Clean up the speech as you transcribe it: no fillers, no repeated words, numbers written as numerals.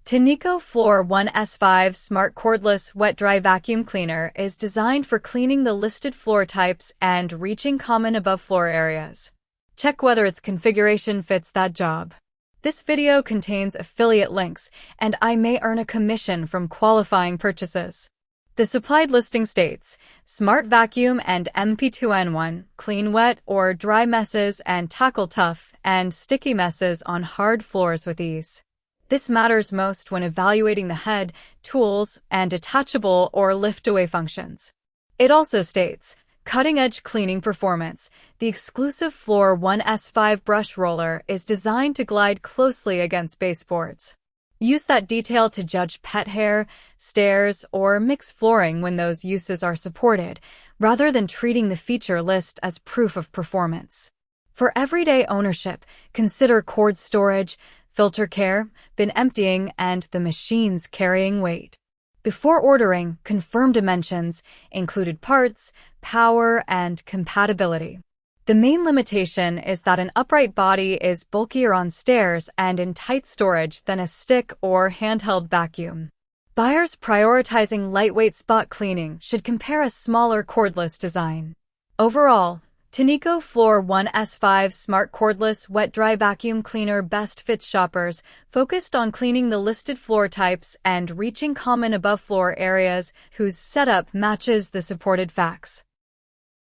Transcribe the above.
Tineco Floor 1S5 Smart Cordless Wet-Dry Vacuum Cleaner is designed for cleaning the listed floor types and reaching common above-floor areas. Check whether its configuration fits that job. This video contains affiliate links, and I may earn a commission from qualifying purchases. The supplied listing states, Smart Vacuum and MP 2-in-1, clean wet or dry messes and tackle tough and sticky messes on hard floors with ease. This matters most when evaluating the head, tools, and detachable or lift-away functions. It also states, cutting-edge cleaning performance. The exclusive Floor 1S5 brush roller is designed to glide closely against baseboards. Use that detail to judge pet hair, stairs, or mixed flooring when those uses are supported, rather than treating the feature list as proof of performance. For everyday ownership, consider cord storage, filter care, bin emptying, and the machine's carrying weight. Before ordering, confirm dimensions, included parts, power, and compatibility. The main limitation is that an upright body is bulkier on stairs and in tight storage than a stick or handheld vacuum. Buyers prioritizing lightweight spot cleaning should compare a smaller cordless design. Overall, Tineco Floor 1S5 Smart Cordless Wet-Dry Vacuum Cleaner best fits shoppers focused on cleaning the listed floor types and reaching common above-floor areas whose setup matches the supported facts.